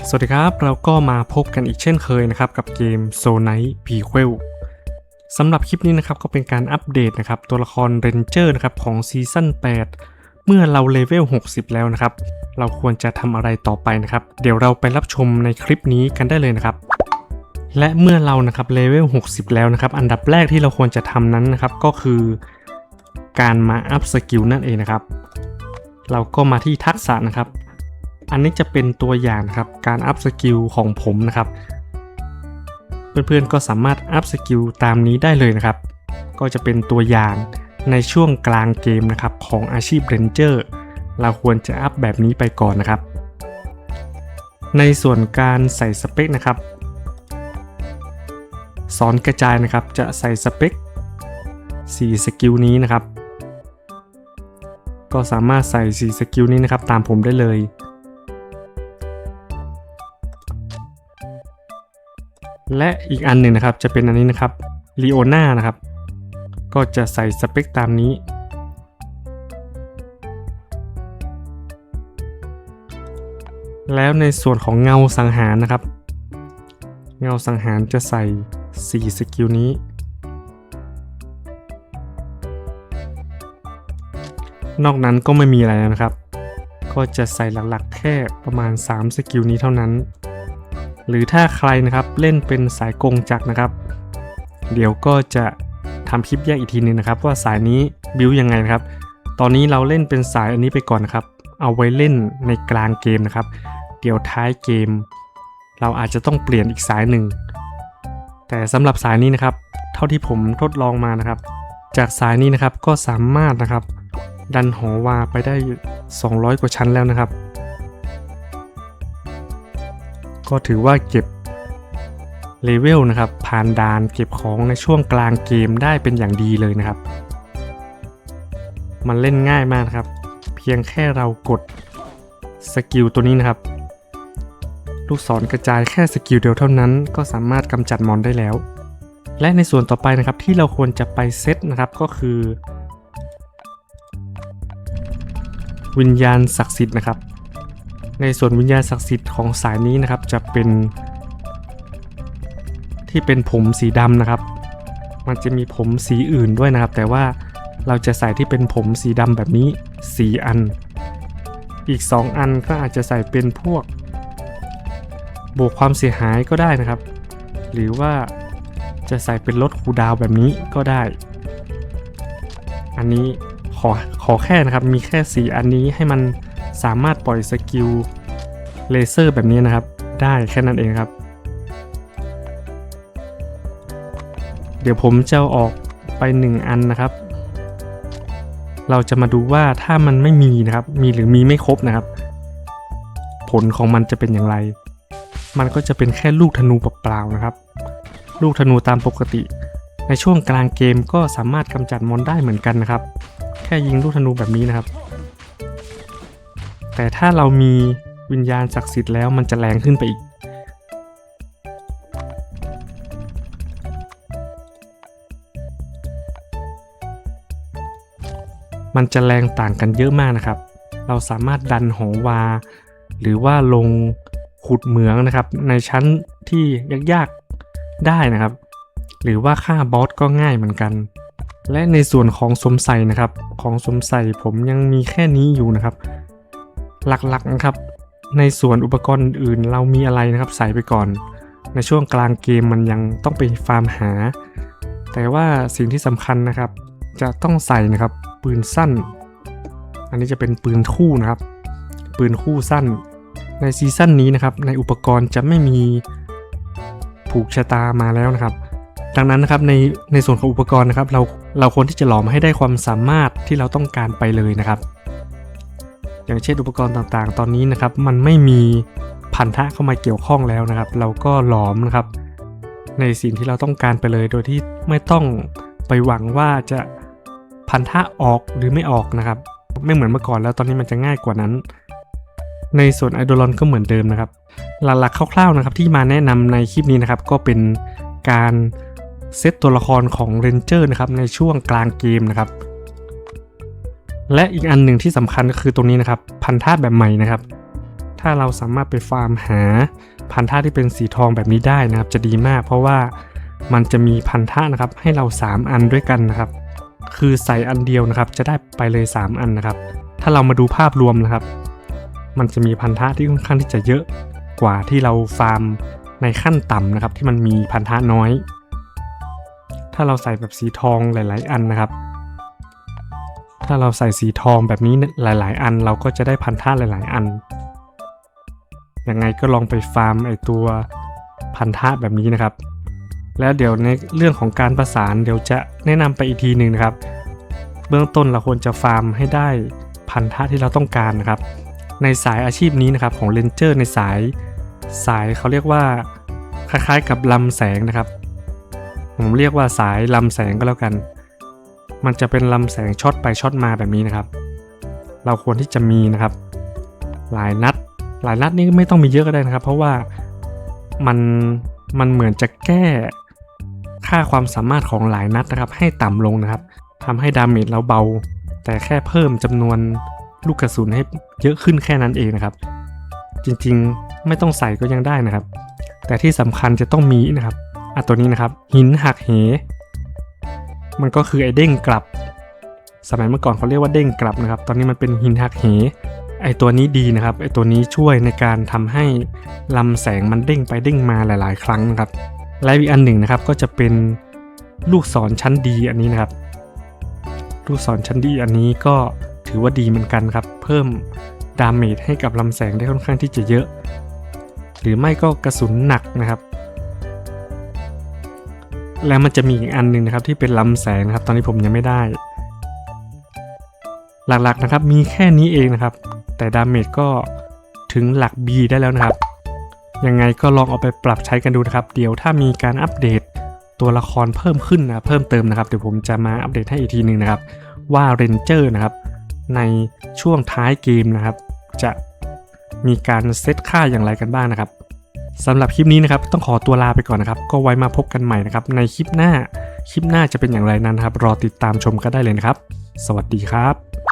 สวัสดีครับเราก็มาพบกันอีกเช่นเคยนะครับกับเกม Soul Knight Prequel สำหรับคลิปนี้นะครับก็เป็นการอัปเดตนะครับตัวละคร Ranger นะครับของซีซั่น8เมื่อเราเลเวล60แล้วนะครับเราควรจะทำอะไรต่อไปนะครับเดี๋ยวเราไปรับชมในคลิปนี้กันได้เลยนะครับและเมื่อเรานะครับเลเวล60แล้วนะครับอันดับแรกที่เราควรจะทำนั้นนะครับก็คือการมาอัพสกิลนั่นเองนะครับเราก็มาที่ทักษะนะครับอันนี้จะเป็นตัวอย่างนะครับการอัพสกิลของผมนะครับเพื่อนๆก็สามารถอัพสกิลตามนี้ได้เลยนะครับก็จะเป็นตัวอย่างในช่วงกลางเกมนะครับของอาชีพเรนเจอร์เราควรจะอัพแบบนี้ไปก่อนนะครับในส่วนการใส่สเปคนะครับสอนกระจายนะครับจะใส่สเปค4สกิลนี้นะครับก็สามารถใส่4สกิลนี้นะครับตามผมได้เลยและอีกอันหนึ่งนะครับจะเป็นอันนี้นะครับลีโอนานะครับก็จะใส่สเปคตามนี้แล้วในส่วนของเงาสังหารนะครับเงาสังหารจะใส่4สกิลนี้นอกนั้นก็ไม่มีอะไรนะครับก็จะใส่หลักๆแค่ประมาณ3สกิลนี้เท่านั้นหรือถ้าใครนะครับเล่นเป็นสายกงจักรนะครับเดี๋ยวก็จะทำคลิปแยกอีกทีนึงนะครับว่าสายนี้บิวยังไงนะครับตอนนี้เราเล่นเป็นสายอันนี้ไปก่อนนะครับเอาไว้เล่นในกลางเกมนะครับเดี๋ยวท้ายเกมเราอาจจะต้องเปลี่ยนอีกสายหนึ่งแต่สำหรับสายนี้นะครับเท่าที่ผมทดลองมานะครับจากสายนี้นะครับก็สามารถนะครับดันหอวาไปได้200กว่าชั้นแล้วนะครับก็ถือว่าเก็บเลเวลนะครับผ่านด่านเก็บของในช่วงกลางเกมได้เป็นอย่างดีเลยนะครับมันเล่นง่ายมากนะครับเพียงแค่เรากดสกิลตัวนี้นะครับลูกศรกระจายแค่สกิลเดียวเท่านั้นก็สามารถกำจัดมอนได้แล้วและในส่วนต่อไปนะครับที่เราควรจะไปเซตนะครับก็คือวิญญาณศักดิ์สิทธิ์นะครับในส่วนวิญญาณศักดิ์สิทธิ์ของสายนี้นะครับจะเป็นที่เป็นผมสีดำนะครับมันจะมีผมสีอื่นด้วยนะครับแต่ว่าเราจะใส่ที่เป็นผมสีดำแบบนี้4อันอีก2อันก็อาจจะใส่เป็นพวกบวกความเสียหายก็ได้นะครับหรือว่าจะใส่เป็นลดคูลดาวน์แบบนี้ก็ได้อันนี้ขอแค่นะครับมีแค่4อันนี้ให้มันสามารถปล่อยสกิลเลเซอร์แบบนี้นะครับได้แค่นั้นเองครับเดี๋ยวผมจะออกไป1อันนะครับเราจะมาดูว่าถ้ามันไม่มีนะครับมีหรือมีไม่ครบนะครับผลของมันจะเป็นอย่างไรมันก็จะเป็นแค่ลูกธนูเปล่าๆนะครับลูกธนูตามปกติในช่วงกลางเกมก็สามารถกำจัดมอนได้เหมือนกันนะครับแค่ยิงลูกธนูแบบนี้นะครับแต่ถ้าเรามีวิญญาณศักดิ์สิทธิ์แล้วมันจะแรงขึ้นไปอีกมันจะแรงต่างกันเยอะมากนะครับเราสามารถดันหอวาหรือว่าลงขุดเหมืองนะครับในชั้นที่ยากๆได้นะครับหรือว่าฆ่าบอสก็ง่ายเหมือนกันและในส่วนของสวมใส่นะครับของสวมใส่ผมยังมีแค่นี้อยู่นะครับหลักๆนะครับในส่วนอุปกรณ์อื่นเรามีอะไรนะครับใส่ไปก่อนในช่วงกลางเกมมันยังต้องไปฟาร์มหาแต่ว่าสิ่งที่สำคัญนะครับจะต้องใส่นะครับปืนสั้นอันนี้จะเป็นปืนคู่นะครับปืนคู่สั้นในซีซั่นนี้นะครับในอุปกรณ์จะไม่มีผูกชะตามาแล้วนะครับดังนั้นนะครับในส่วนของอุปกรณ์นะครับเราควรที่จะหลอมให้ได้ความสามารถที่เราต้องการไปเลยนะครับอย่างเช่นอุปกรณ์ต่างๆตอนนี้นะครับมันไม่มีพันธะเข้ามาเกี่ยวข้องแล้วนะครับเราก็หลอมนะครับในสิ่งที่เราต้องการไปเลยโดยที่ไม่ต้องไปหวังว่าจะพันธะออกหรือไม่ออกนะครับไม่เหมือนเมื่อก่อนแล้วตอนนี้มันจะง่ายกว่านั้นในส่วนไอดอลอนก็เหมือนเดิมนะครับหลักๆคร่าวๆนะครับที่มาแนะนำในคลิปนี้นะครับก็เป็นการเซตตัวละครของเรนเจอร์นะครับในช่วงกลางเกมนะครับและอีกอันหนึ่งที่สำคัญก็คือตรงนี้นะครับพันธะแบบใหม่นะครับถ้า ถ้าเราสามารถไปฟาร์มหาพันธะที่เป็นสีทองแบบนี้ได้นะครับจะดีมากเพราะว่ามันจะมีพันธะนะครับให้เรา3อันด้วยกันนะครับคือใส่อันเดียวนะครับจะได้ไปเลย3อันนะครับถ้าเรามาดูภาพรวมนะครับมันจะมีพันธะที่ค่อนข้างที่จะเยอะกว่าที่เราฟาร์มในขั้นต่ำนะครับที่มันมีพันธะน้อยถ้าเราใส่แบบสีทองหลายๆอันนะครับถ้าเราใส่สีทองแบบนี้หลายๆอันเราก็จะได้พันธะหลายๆอันยังไงก็ลองไปฟาร์มไอตัวพันธะแบบนี้นะครับแล้วเดี๋ยวในเรื่องของการประสานเดี๋ยวจะแนะนำไปอีกทีหนึ่งนะครับเบื้องต้นเราควรจะฟาร์มให้ได้พันธะที่เราต้องการนะครับในสายอาชีพนี้นะครับของเรนเจอร์ในสายเขาเรียกว่าคล้ายๆกับลำแสงนะครับผมเรียกว่าสายลำแสงก็แล้วกันมันจะเป็นลำแสงช็อตไปช็อตมาแบบนี้นะครับเราควรที่จะมีนะครับหลายนัดนี่ไม่ต้องมีเยอะก็ได้นะครับเพราะว่ามันเหมือนจะแก้ค่าความสามารถของหลายนัดนะครับให้ต่ำลงนะครับทำให้ดาเมจเราเบาแต่แค่เพิ่มจำนวนลูกกระสุนให้เยอะขึ้นแค่นั้นเองนะครับจริงๆไม่ต้องใส่ก็ยังได้นะครับแต่ที่สำคัญจะต้องมีนะครับตัวนี้นะครับหินหักเหมันก็คือไอเด้งกลับสมัยเมื่อก่อนเขาเรียกว่าเด้งกลับนะครับตอนนี้มันเป็นหินหักเหไอตัวนี้ดีนะครับไอตัวนี้ช่วยในการทำให้ลำแสงมันเด้งไปเด้งมาหลายๆครั้งนะครับและอีกอันหนึ่งนะครับก็จะเป็นลูกศรชั้นดีอันนี้นะครับลูกศรชั้นดีอันนี้ก็ถือว่าดีเหมือนกันครับเพิ่มดาเมจให้กับลำแสงได้ค่อนข้างที่จะเยอะหรือไม่ก็กระสุนหนักนะครับแล้วมันจะมีอีกอันหนึ่งนะครับที่เป็นลำแสงนะครับตอนนี้ผมยังไม่ได้หลักๆนะครับมีแค่นี้เองนะครับแต่ดาเมจก็ถึงหลัก B ได้แล้วนะครับยังไงก็ลองเอาไปปรับใช้กันดูนะครับเดี๋ยวถ้ามีการอัปเดตตัวละครเพิ่มขึ้นนะเพิ่มเติมนะครับเดี๋ยวผมจะมาอัปเดตให้อีกทีหนึ่งนะครับว่าเรนเจอร์นะครับในช่วงท้ายเกมนะครับจะมีการเซตค่าอย่างไรกันบ้างนะครับสำหรับคลิปนี้นะครับต้องขอตัวลาไปก่อนนะครับก็ไว้มาพบกันใหม่นะครับในคลิปหน้าจะเป็นอย่างไรนั้นครับรอติดตามชมกันได้เลยนะครับสวัสดีครับ